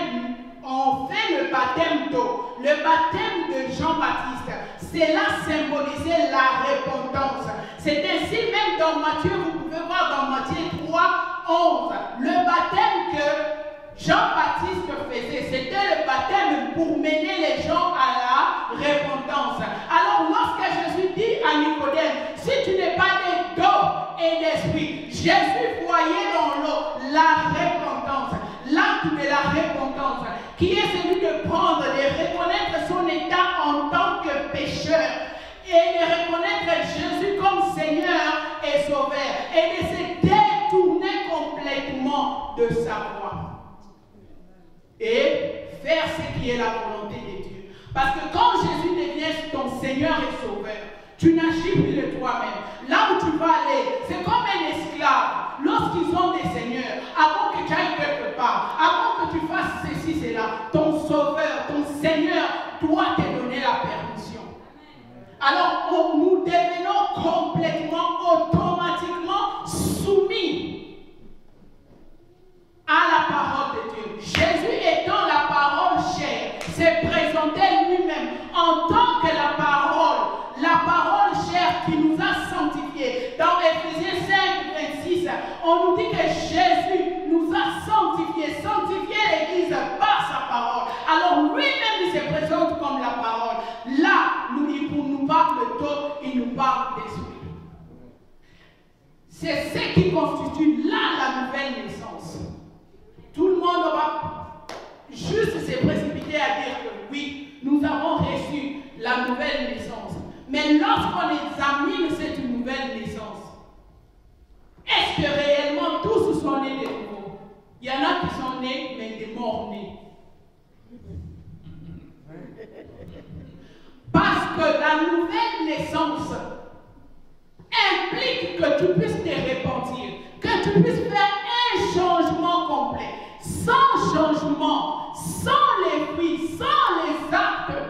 en fait le baptême d'eau, le baptême de Jean-Baptiste, cela symbolisait la repentance. C'est ainsi même dans Matthieu, vous pouvez voir dans Matthieu 3, 11, le baptême que Jean-Baptiste faisait, c'était le baptême pour mener les gens à la repentance. Alors lorsque Jésus dit à Nicodème, si tu n'es pas né d'eau et d'esprit, Jésus voyait dans l'eau la repentance, l'acte de la repentance, qui est celui de prendre, de reconnaître son état en tant que pécheur et de reconnaître Jésus comme Seigneur et Sauveur et de se détourner complètement de sa voie et faire ce qui est la volonté de Dieu. Parce que quand Jésus devient ton Seigneur et Sauveur, tu n'agis plus de toi-même. Là où tu vas aller, c'est comme un esclave. Lorsqu'ils ont des seigneurs, avant que tu ailles quelque part, avant que tu fasses ceci, cela, ton Sauveur, ton Seigneur doit te donner la permission. Alors, nous devenons complètement, automatiquement soumis à la parole de Dieu. Jésus étant la parole chère, s'est présenté lui-même en tant que la parole chère qui nous a sanctifiés. Dans Éphésiens 5, 26, on nous dit que Jésus nous a sanctifié l'Église par sa parole. Alors lui-même, il se présente comme la parole. Là, pour nous parle d'eau, il nous parle d'esprit. C'est ce qui constitue là la nouvelle naissance. Tout le monde va juste se précipiter à dire que oui, nous avons reçu la nouvelle naissance. Mais lorsqu'on examine cette nouvelle naissance, est-ce que réellement tous sont nés de nouveau? Il y en a qui sont nés, mais des morts-nés. Parce que la nouvelle naissance implique que tu puisses te repentir, que tu puisses faire un changement complet. Sans changement, sans les fruits, sans les actes,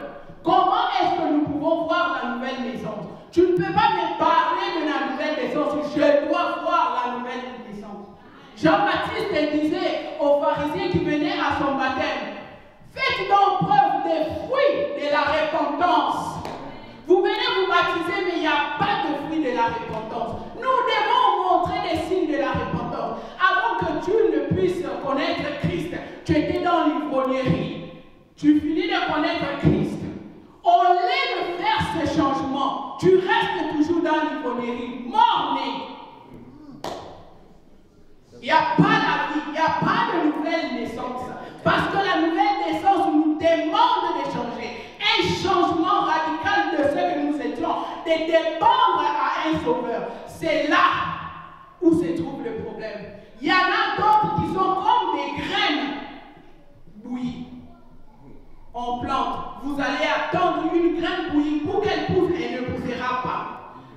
comment est-ce que nous pouvons voir la nouvelle naissance? Tu ne peux pas me parler de la nouvelle naissance, je dois voir la nouvelle naissance. Jean-Baptiste disait aux pharisiens qui venaient à son baptême, faites donc preuve des fruits de la repentance. Vous venez vous baptiser, mais il n'y a pas de fruits de la repentance. Nous devons montrer des signes de la repentance. Avant que tu ne puisses connaître Christ, tu étais dans l'ivrognerie. Tu finis de connaître Christ. Au lieu de faire ce changement, tu restes toujours dans l'ivrognerie, mort-né. Il n'y a pas la vie, il n'y a pas de nouvelle naissance. Parce que la nouvelle naissance nous demande de changer. Un changement radical de ce que nous étions, de dépendre à un sauveur. C'est là où se trouve le problème. Il y en a d'autres qui sont comme des graines bouillies. On plante. Vous allez attendre une graine bouillie pour qu'elle pousse et ne poussera pas.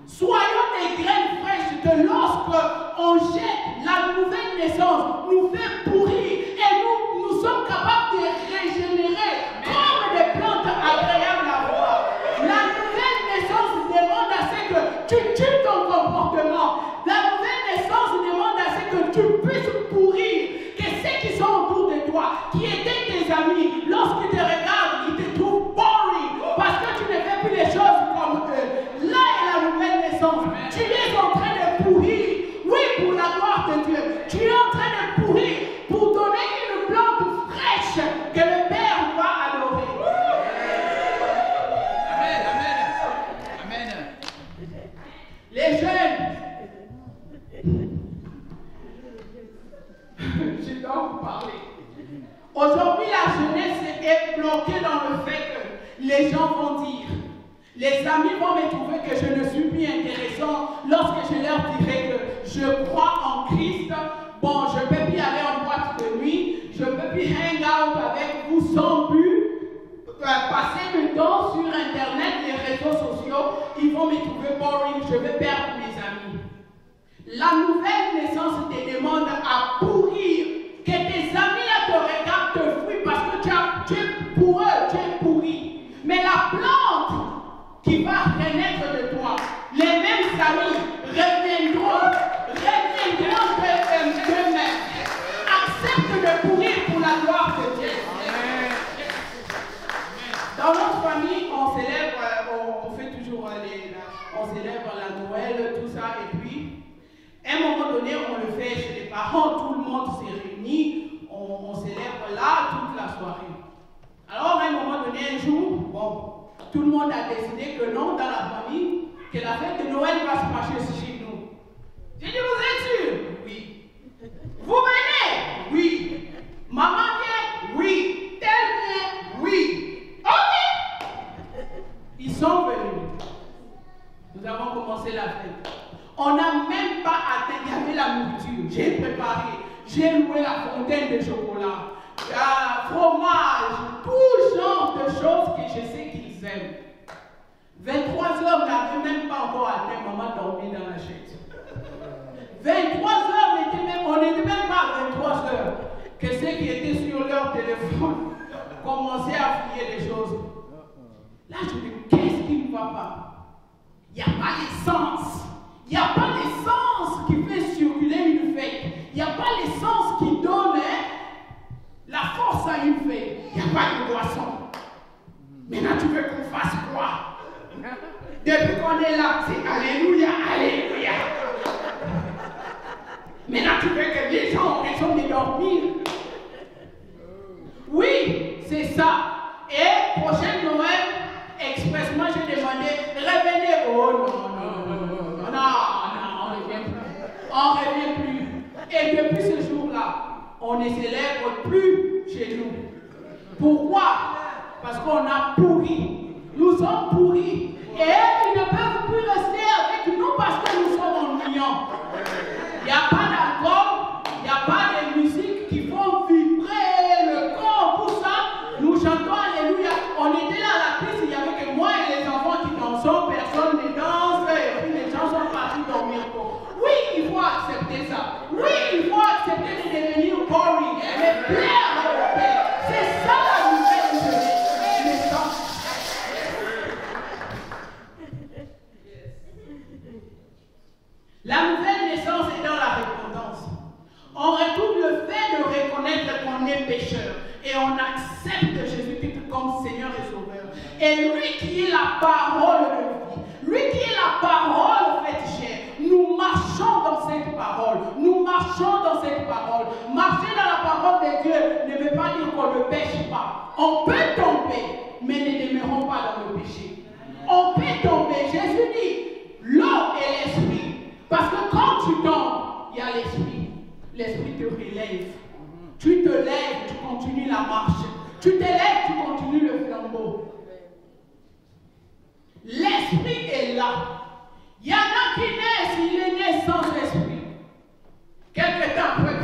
Soyons des graines fraîches que lorsqu'on jette la nouvelle naissance, nous fait pourrir et nous sommes capables de régénérer comme des plantes agréables à voir. La nouvelle naissance demande à ce que tu tues ton comportement. La nouvelle naissance demande à ce que tu puisses pourrir, que ceux qui sont autour de toi, qui étaient tes amis, lorsqu'ils te regardent, ils te trouvent boring parce que tu ne fais plus les choses comme eux. Là est la nouvelle naissance. Tu es en train de pourrir, oui, pour la gloire de Dieu. Tu es en train de pourrir pour donner une plante fraîche que le Père va adorer. Amen, amen, amen. Les amis vont me trouver que je ne suis plus intéressant lorsque je leur dirai que je crois en Christ. Bon, je ne peux plus aller en boîte de nuit, je ne peux plus hang out avec vous sans but, passer le temps sur Internet, les réseaux sociaux, ils vont me trouver boring, je vais perdre mes amis. La nouvelle naissance te demande à pourrir, que tes amis là te regardent, te fuient parce que tu es pour eux, tu es pourri. Mais la plante qui va renaître de toi, les mêmes amis reviendront d'eux-mêmes. Accepte de pourrir pour la gloire de Dieu. Dans notre famille, on célèbre, on fait toujours on célèbre la Noël, tout ça, et puis, à un moment donné, on le fait chez les parents, tout le monde s'est réuni, on célèbre là toute la soirée. Alors, à un moment donné, un jour, bon, tout le monde a décidé que non, dans la famille, que la fête de Noël va se passer chez nous. J'ai dit, vous êtes sûr? Oui. Vous venez? Oui. Maman vient? Oui. Tel vient? Oui. Ok. Ils sont venus. Nous avons commencé la fête. On n'a même pas atteint, il y avait la nourriture. J'ai préparé, j'ai loué la fontaine de chocolat, fromage, tout genre de choses que je sais qu'ils aiment. 23 heures n'avaient même pas encore atteint, maman dormait dans la chaise. 23 heures, on n'était même pas à 23 heures, que ceux qui étaient sur leur téléphone commençaient à fouiller les choses. Là, je me dis, qu'est-ce qui ne va pas? Il n'y a pas l'essence. Il n'y a pas l'essence qui fait circuler une fête. Il n'y a pas l'essence qui donne la force à une fête. Il n'y a pas de boisson. Maintenant, tu veux qu'on fasse quoi? Depuis qu'on est là, c'est Alléluia, Alléluia. Maintenant, tu veux que les gens aient raison de dormir. Oui, c'est ça. Et prochaine Noël, expressement, j'ai demandé, revenez. Oh non, on ne revient plus. On ne revient plus. Et depuis ce jour-là, on ne célèbre plus chez nous. Pourquoi? Parce qu'on a pourri. Nous sommes pourris. Et ils ne peuvent plus rester avec nous parce que nous sommes ennuyants. Il n'y a pas d'alcool, il n'y a pas de musique qui font vibrer le corps, tout ça. Nous chantons Alléluia. On était là à la piste, il n'y avait que moi et les enfants qui dansons, personne ne danse, et puis les gens sont partis dormir. Oui, il faut accepter ça. Oui, il faut accepter de devenir boring, mais plaire à mon Père. C'est ça la nouvelle naissance. La nouvelle naissance est dans la repentance. On retrouve le fait de reconnaître qu'on est pécheur et on accepte Jésus-Christ comme Seigneur et Sauveur. Et lui qui est la parole de vie, lui qui est la parole faite chair, nous marchons dans cette parole. Nous marchons dans cette parole. Marcher dans la parole de Dieu ne veut pas dire qu'on ne pêche pas. On peut tomber, mais ne demeurons pas dans le péché. On peut tomber. Jésus dit, l'eau et l'esprit. Parce que quand tu tombes, il y a l'esprit. L'esprit te relève. Tu te lèves, tu continues la marche. Tu te lèves, tu continues le flambeau. L'esprit est là. Il y en a qui naissent, il est né sans esprit. Quelque temps après,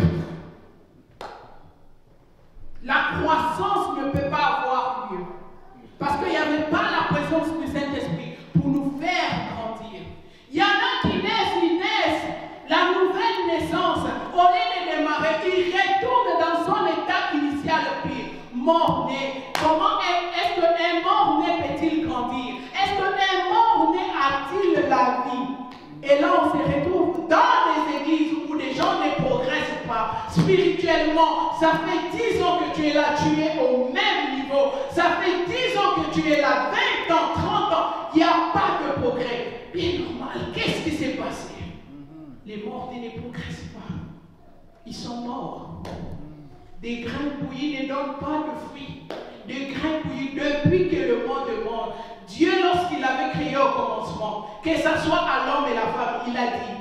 la croissance ne peut pas avoir lieu. Parce qu'il n'y avait pas la présence du Saint-Esprit pour nous faire grandir. Il y en a qui naissent, ils naissent. La nouvelle naissance, au lieu de démarrer, il retourne dans son état initial pire. Mort-né. Comment est-ce qu'un mort-né peut-il grandir? Est-ce qu'un mort-né a-t-il la vie? Et là, on se retrouve dans des églises où les gens ne progressent pas spirituellement. Ça fait 10 ans que tu es là, tu es au même niveau. Ça fait 10 ans que tu es là, 20 ans, 30 ans. Il n'y a pas de progrès. Bien normal. Qu'est-ce qui s'est passé? Les morts ne progressent pas. Ils sont morts. Des grains bouillis ne donnent pas de fruits. Des grains bouillis depuis que le monde est mort. Dieu, lorsqu'il avait créé au commencement, que ce soit à l'homme et la femme, il a dit,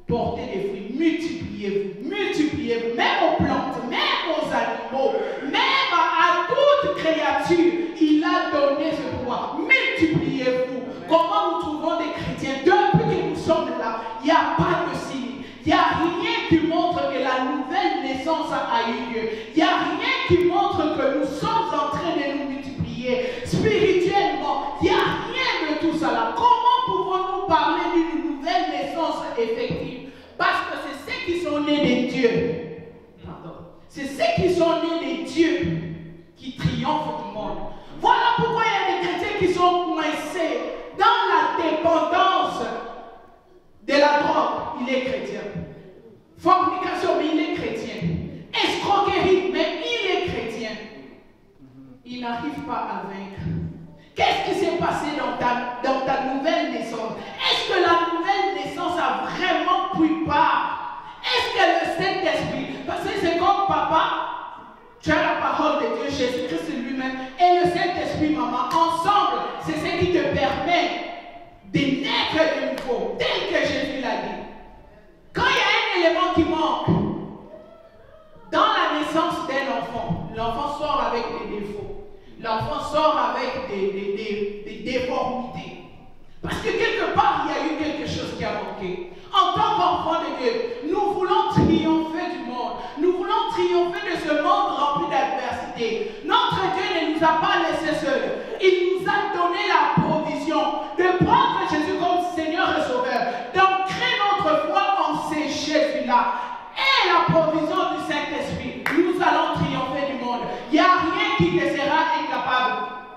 portez des fruits, multipliez-vous, multipliez-vous, même aux plantes, même aux animaux, même à toute créature, il a donné ce pouvoir, multipliez-vous. multipliez-vous. Comment nous trouvons des chrétiens? Depuis que nous sommes là, il n'y a pas de signe. Il n'y a rien qui montre que la nouvelle naissance a eu lieu. Il n'y a rien qui montre que nous sommes en train de nous multiplier. Spirituellement, il n'y a rien de tout ça là. Comment pouvons-nous parler d'une nouvelle naissance effective? Parce que c'est ceux qui sont nés de Dieu. C'est ceux qui sont nés de Dieu qui triomphent du monde. Voilà pourquoi il y a des chrétiens qui sont coincés dans la dépendance de la drogue. Il est chrétien. Fornication, mais il est chrétien. Escroquerie, mais il est chrétien. Il n'arrive pas à vaincre. Qu'est-ce qui s'est passé dans ta nouvelle naissance? Est-ce que la nouvelle naissance a vraiment pris part? Est-ce que le Saint-Esprit, parce que c'est comme papa, tu as la parole de Dieu, Jésus-Christ lui-même, et le Saint-Esprit, maman, ensemble, c'est ce qui te permet de naître de nouveau, tel que Jésus l'a dit. Quand il y a un élément qui manque, dans la naissance d'un enfant, l'enfant sort avec des défauts, l'enfant sort avec des déformités. Parce que quelque part, il y a eu quelque chose qui a manqué. En tant qu'enfant de Dieu, nous voulons triompher du monde. Nous voulons triompher de ce monde rempli d'adversité. Notre Dieu ne nous a pas laissés seuls. Il nous a donné la provision de prendre Jésus comme Seigneur et Sauveur, d'ancrer notre foi en ces Jésus-là. Et la provision du Saint-Esprit, nous allons triompher du monde. Il n'y a rien qui te sera incapable.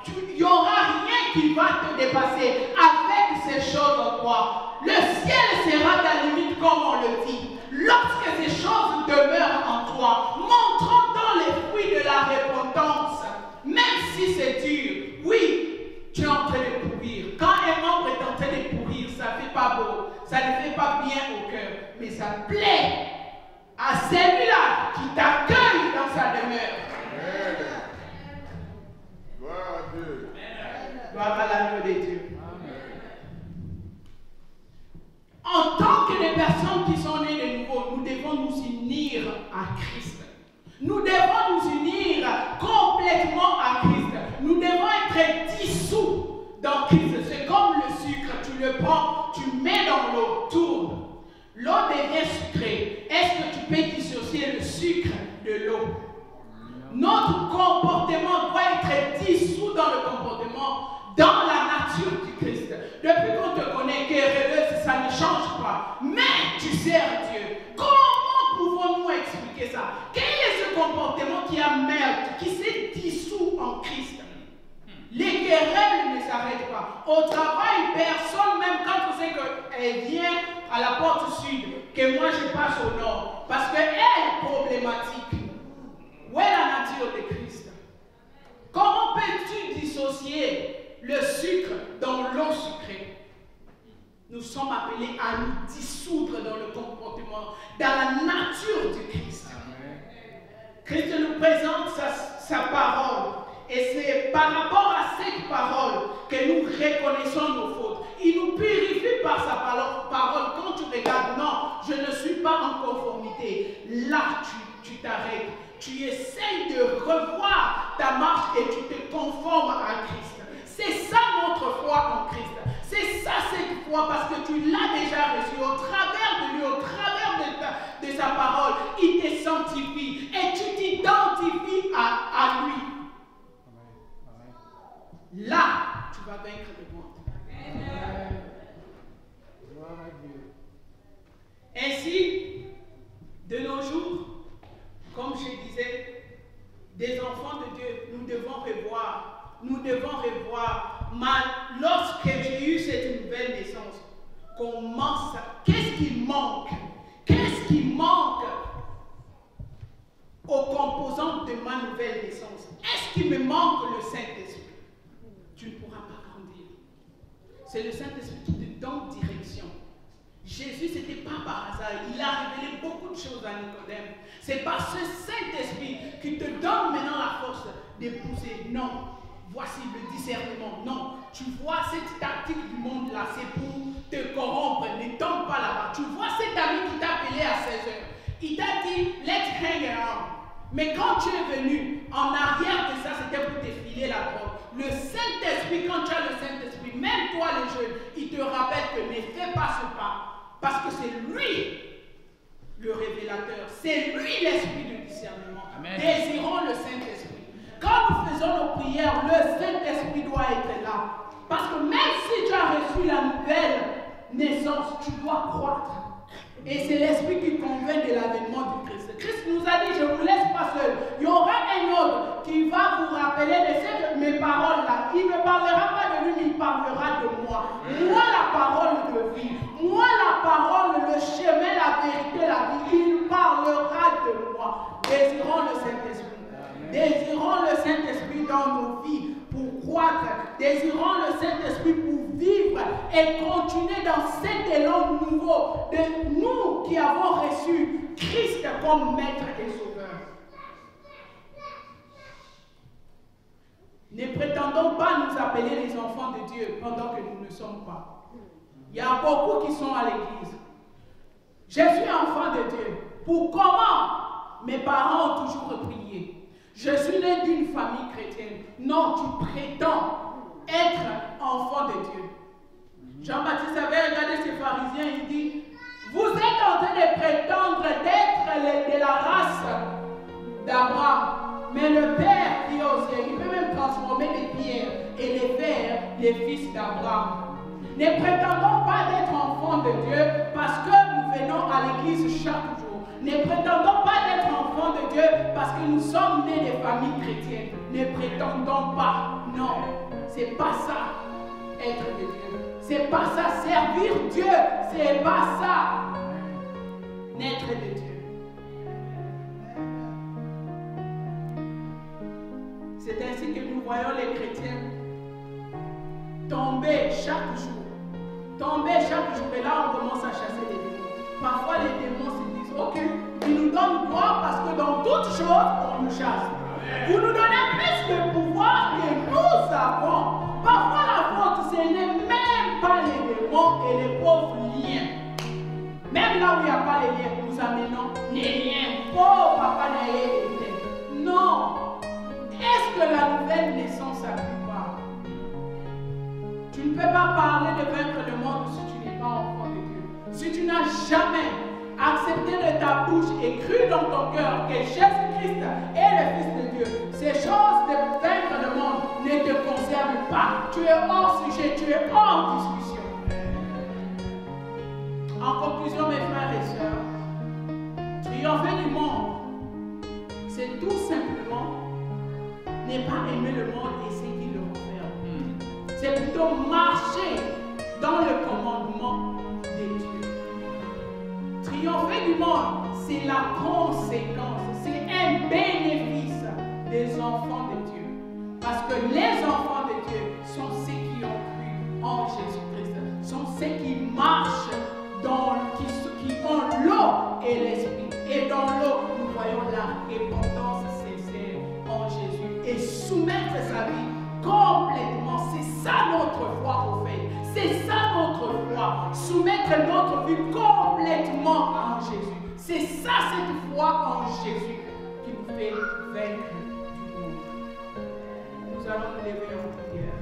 Il n'y aura rien qui va te dépasser avec ces choses en toi. Le ciel sera ta limite comme on le dit. Lorsque ces choses demeurent en toi, montrant dans les fruits de la repentance, même si c'est dur, oui, tu es en train de pourrir. Quand un membre est en train de pourrir, ça ne fait pas beau, ça ne fait pas bien au cœur, mais ça plaît à celui-là qui t'accueille dans sa demeure. Amen. Gloire à Dieu. Gloire à l'agneau de Dieu. En tant que des personnes qui sont nées de nouveau, nous devons nous unir à Christ. Nous devons nous unir complètement à Christ. Nous devons être dissous dans Christ. C'est comme le sucre. Tu le prends, tu mets dans l'eau, tourne. L'eau devient sucrée. Est-ce que tu peux dissocier le sucre de l'eau? Notre comportement doit être dissous dans le comportement, dans la nature du Christ. Depuis qu'on te connaît, guéreuse, ça ne change pas. Mais tu sers Dieu. Comment pouvons-nous expliquer ça? Quel est ce comportement qui a merde, qui s'est dissous en Christ? Les querelles ne s'arrêtent pas. Au travail, personne, même quand on sait qu'elle vient à la porte sud, que moi je passe au nord, parce qu'elle est problématique. Où est la nature de Christ? Comment peux-tu dissocier le sucre dans l'eau sucrée? Nous sommes appelés à nous dissoudre dans le comportement, dans la nature du Christ. Christ nous présente sa parole. Et c'est par rapport à cette parole que nous reconnaissons nos fautes. Il nous purifie par sa parole. Quand tu regardes, non, je ne suis pas en conformité. Là, tu t'arrêtes. Tu essayes de revoir ta marche et tu te conformes à Christ. C'est ça notre foi en Christ. C'est ça cette foi parce que tu l'as déjà reçu au travers de lui, au travers de sa parole. Il te sanctifie et tu t'identifies à lui. Là, tu vas vaincre le monde. Amen. Gloire à Dieu. Ainsi, de nos jours, comme je disais, des enfants de Dieu, nous devons revoir. Nous devons revoir. Lorsque j'ai eu cette nouvelle naissance, comment ça? Qu'est-ce qui manque? Qu'est-ce qui manque aux composantes de ma nouvelle naissance? Est-ce qu'il me manque le Saint-Esprit? Tu ne pourras pas grandir. C'est le Saint-Esprit qui te donne direction. Jésus, ce n'était pas par hasard. Il a révélé beaucoup de choses à Nicodème. C'est par ce Saint-Esprit qui te donne maintenant la force d'épouser. Non, voici le discernement. Non, tu vois cette tactique du monde là, c'est pour te corrompre. Ne tombe pas là-bas. Tu vois cet ami qui t'a appelé à 16h. Il t'a dit, let's hang around. Mais quand tu es venu, en arrière de ça, c'était pour te filer la drogue. Le Saint-Esprit, quand tu as le Saint-Esprit, même toi les jeunes, il te rappelle que ne fais pas ce pas. Parce que c'est lui le révélateur. C'est lui l'esprit de discernement. Amen. Désirons le Saint-Esprit. Quand nous faisons nos prières, le Saint-Esprit doit être là. Parce que même si tu as reçu la nouvelle naissance, tu dois croître. Et c'est l'esprit qui convainc de l'avènement du Christ. Christ nous a dit, je ne vous laisse pas seul. Il y aura un autre qui va vous rappeler de mes paroles-là. Il ne parlera pas de lui, mais il parlera de moi. Moi, la parole de vie. Moi, la parole, le chemin, la vérité, la vie. Il parlera de moi. Désirons le Saint-Esprit. Désirons le Saint-Esprit dans nos vies pour croître. Désirons le Saint-Esprit pour vivre et continuer dans cet élan nouveau de nous qui avons reçu Christ comme Maître et Sauveur. Ne prétendons pas nous appeler les enfants de Dieu pendant que nous ne sommes pas. Il y a beaucoup qui sont à l'église. Je suis enfant de Dieu. Pour comment? Mes parents ont toujours prié. Je suis né d'une famille chrétienne. Non, tu prétends être enfant de Dieu. Jean-Baptiste avait regardé ces pharisiens, il dit, vous êtes en train de prétendre d'être de la race d'Abraham. Mais le Père qui est aux cieux, il peut même transformer les pierres et les faire les fils d'Abraham. Ne prétendons pas d'être enfants de Dieu parce que nous venons à l'église chaque jour. Ne prétendons pas d'être enfants de Dieu parce que nous sommes nés de familles chrétiennes. Ne prétendons pas. Non, c'est pas ça, être de Dieu. C'est pas ça, servir Dieu. C'est pas ça, naître de Dieu. C'est ainsi que nous voyons les chrétiens tomber chaque jour. Tomber chaque jour. Et là, on commence à chasser les démons. Parfois, les démons se disent, ok, ils nous donnent gloire parce que dans toutes choses, on nous chasse. Vous nous donnez plus de pouvoir que nous avons. Parfois, la faute, ce n'est même pas les démons et les pauvres liens. Même là où il n'y a pas les liens, nous amenons les liens. Oh, papa n'a été. Non. Est-ce que la nouvelle naissance a pu parler? Tu ne peux pas parler de vaincre le monde si tu n'es pas enfant de Dieu. Si tu n'as jamais accepté de ta bouche et cru dans ton cœur que Jésus-Christ est le Fils de Dieu, ces choses de vaincre le monde ne te concernent pas. Tu es hors sujet, tu es hors discussion. En conclusion, mes frères et sœurs, triompher du monde, c'est tout simplement ne pas aimer le monde et ce qui le renferme. C'est plutôt marcher dans le commandement de Dieu. Triompher du monde, c'est la conséquence, c'est un bénéfice des enfants de Dieu. Parce que les enfants de Dieu sont ceux qui ont cru en Jésus-Christ, sont ceux qui marchent qui ont l'eau et l'esprit. Et dans l'eau, nous voyons la repentance sincère en Jésus et soumettre sa vie complètement. C'est ça notre foi au fait. C'est ça notre foi. Soumettre notre vie complètement en Jésus. C'est ça cette foi en Jésus qui nous fait vaincre du monde. Nous allons nous lever en prière.